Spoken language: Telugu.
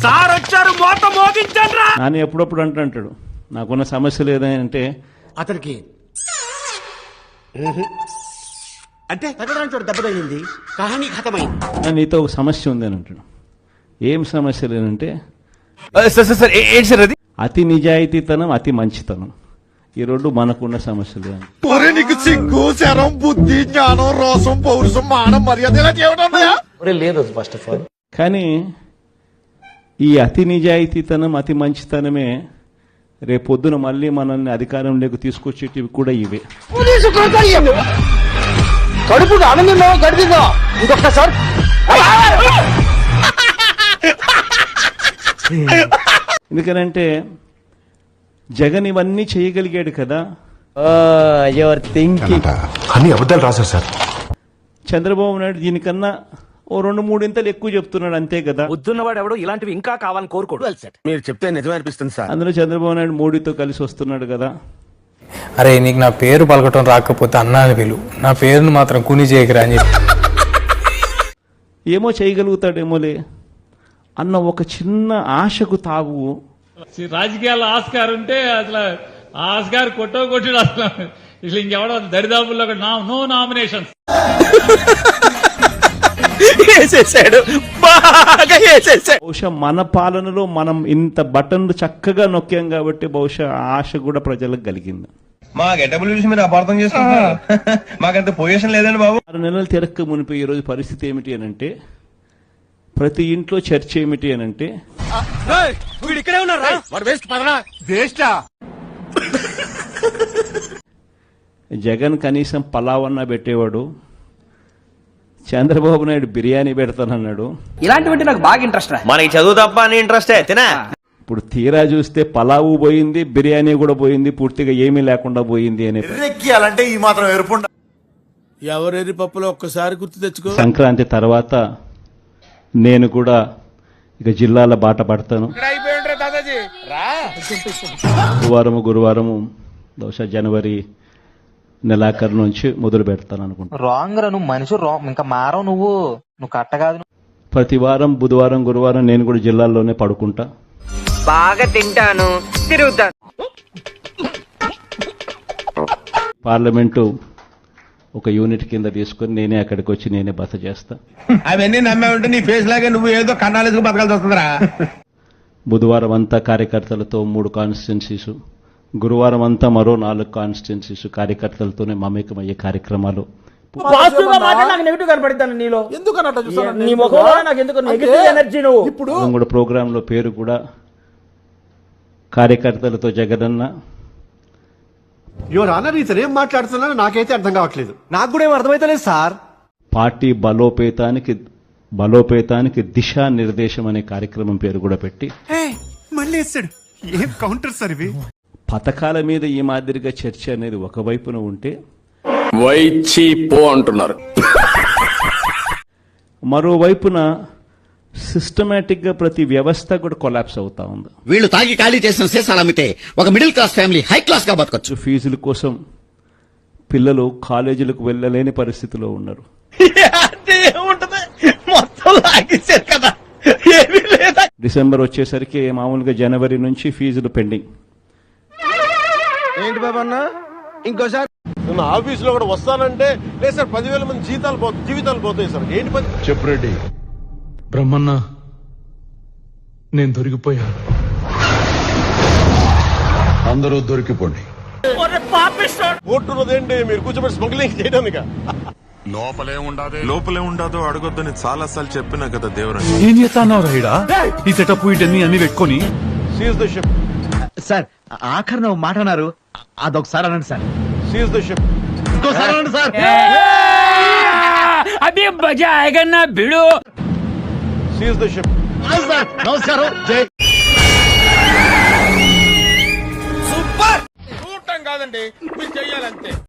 సార్ వచ్చారు, మోత మోగించండి. నాని ఎప్పుడప్పుడు అంటాడు నాకున్న సమస్యలు ఏదంటే అతనికి అంటే తగ్గడానికి చోట దెబ్బ తగిలింది, కహానీ ఖతమైంది. నీతో ఒక సమస్య ఉంది అని అంటాడు. ఏం సమస్య లేదంటే అతి నిజాయితీతనం, అతి మంచితనం, ఈ రెండు మనకున్న సమస్యలు. నీకు సిగ్గు, శరం, బుద్ధి, జ్ఞానం, రోసం, పౌరుషం, మానం, మర్యాద లేదు ఫస్ట్ ఆఫ్ ఆల్. కానీ ఈ అతి నిజాయితీతనం, అతి మంచితనమే రేపొద్దున మళ్ళీ మనల్ని అధికారంలోకి తీసుకొచ్చేటివి కూడా ఇవే. కడుపు ఆనందంలో గడిచిందో ఇంకొకసారి ఎందుకనంటే జగన్ ఇవన్నీ చేయగలిగాడు కదా. యువర్ థింకింగ్ అన్ని అబద్ధాలు రాశారు సార్. చంద్రబాబు నాయుడు దీనికన్నా ఓ 2-3 ఇంతలు ఎక్కువ చెప్తున్నాడు, అంతే కదా. వద్దున్నవాడు ఎవడో ఇలాంటివి ఇంకా కావాలని కోరుకోడు. మీరు చెప్తే నిజమే అనిపిస్తుంది సార్. అందులో చంద్రబాబు నాయుడు మోడీతో కలిసి వస్తున్నాడు కదా. అరే నీకు నా పేరు పలకటం రాకపోతే అన్నా అని పిలు, నా పేరును మాత్రం కుని చేయకరా అని చెప్పి ఏమో చేయగలుగుతాడేమోలే అన్న ఒక చిన్న ఆశకు తావు. రాజకీయాల్లో ఆస్కార్ ఉంటే అసలు ఆస్కార్ కొట్టాడు అసలు. ఇట్లా ఇంకెవడో దరిదాపుల్లో నో నామినేషన్స్ బహుశా మన పాలనలో మనం ఇంత బటన్లు చక్కగా నొక్కాం కాబట్టి బహుశా ఆశ కూడా ప్రజలకు కలిగింది. మా గెటబుల్ చూసి మీరు అపార్థం చేసుకుంటున్నారు. మాకంత పొజిషన్ లేదండి బాబు. 6 నెలలు తిరక్క మునిపోయి ఈరోజు పరిస్థితి ఏమిటి అని అంటే, ప్రతి ఇంట్లో చర్చ ఏమిటి అని అంటే, ఇక్కడే ఉన్నారా జగన్ కనీసం పలావన్నా పెట్టేవాడు, చంద్రబాబు నాయుడు బిర్యానీ పెడతానన్నాడు. ఇలాంటివంటే నాకు బాగా ఇంట్రెస్ట్. మనకి చదువు తప్ప అని ఇంట్రెస్టే తినా. ఇప్పుడు తీరా చూస్తే పలావు పోయింది, బిర్యానీ కూడా పోయింది, పూర్తిగా ఏమీ లేకుండా పోయింది అని. ఎక్కియాలంటే ఈ మాత్రం ఎరుపు. ఎవరెరి పప్పులో ఒక్కసారి గుర్తు తెచ్చుకో. సంక్రాంతి తర్వాత నేను కూడా ఇక జిల్లాల బాట పడతాను. గురువారము బహుశా జనవరి నెలాఖరు నుంచి మొదలు పెడతాను అనుకుంటా. రాంగ్ రా, నువ్వు మనిషి ఇంకా మారవు, నువ్వు కట్టగాదు. ప్రతి వారం బుధవారం గురువారం నేను కూడా జిల్లాల్లోనే పడుకుంటా, బాగా తింటాను, తిరుగుతాను. పార్లమెంటు ఒక యూనిట్ కింద తీసుకొని నేనే అక్కడికి వచ్చి నేనే బస చేస్తా. అవన్నీ నమ్మే ఉంటే నీ ఫేస్ లాగే నువ్వు ఏదో కన్నాలేసుకు బతకాల్సి వస్తుందిరా. బుధవారం అంతా కార్యకర్తలతో 3 కాన్స్టిట్యున్సీస్, గురువారం అంతా మరో 4 కాన్స్టిట్యున్సీస్ కార్యకర్తలతోనే మమేకమయ్యే కార్యక్రమాలు. కూడా ప్రోగ్రామ్ లో పేరు కూడా కార్యకర్తలతో జగనన్న. యువర్ ఆనర్, ఇతను ఏం మాట్లాడుతున్నా నాకైతే అర్థం కావట్లేదు. నాకు కూడా ఏం అర్థమైతలేదు సార్. పార్టీ బలోపేతానికి దిశా నిర్దేశం అనే కార్యక్రమం పేరు కూడా పెట్టి మళ్ళీ ఏం కౌంటర్ సార్ ఇవి. పథకాల మీద ఈ మాదిరిగా చర్చ అనేది ఒకవైపున ఉంటే అంటున్నారు, మరోవైపున సిస్టమేటిక్ గా ప్రతి వ్యవస్థ కూడా కొలాప్స్ అవుతా ఉంది. వీళ్ళు తాగి ఖాళీ చేసిన సీసాలు అమ్మితే ఒక middle class family high class గా బతకొచ్చు. ఫీజుల కోసం పిల్లలు కాలేజీలకు వెళ్ళలేని పరిస్థితిలో ఉన్నారు. డిసెంబర్ వచ్చేసరికి మామూలుగా జనవరి నుంచి ఫీజులు పెండింగ్. ఏంటి బాబు అన్న ఇంకోసారి నా ఆఫీస్ లో కూడా వస్తానంటే లేదు సార్, 10,000 మంది జీవితాలు పోతాయి సార్. ఏంటి పని చెప్పు రెడ్డి. బ్రహ్మన్న నేను దొరికిపోయాను, అందరూ దొరికిపోండి. ఓటున్నదేంటి మీరు కూర్చోబెట్టి స్మగ్లింగ్ చేయడానికి? లోపలే ఉండదో అడగొద్దని చాలా సార్లు చెప్పినా కదా దేవరా. ఏం చేస్తాన్నావు రైడా? ఈ సెటప్ వీటన్ని అన్ని పెట్టుకొని సీజ్ ద షిప్. సార్ ఆఖరి నువ్వు మాట అన్నారు, అదొకసారి అనండి సార్. Seize the ship. ఇంకోసారి అనండి సార్. అభి మజా ఆయేగా నా భిడు. Seize the ship. నమస్కారం. చూడటం కాదండి, మీరు చెయ్యాలంతే.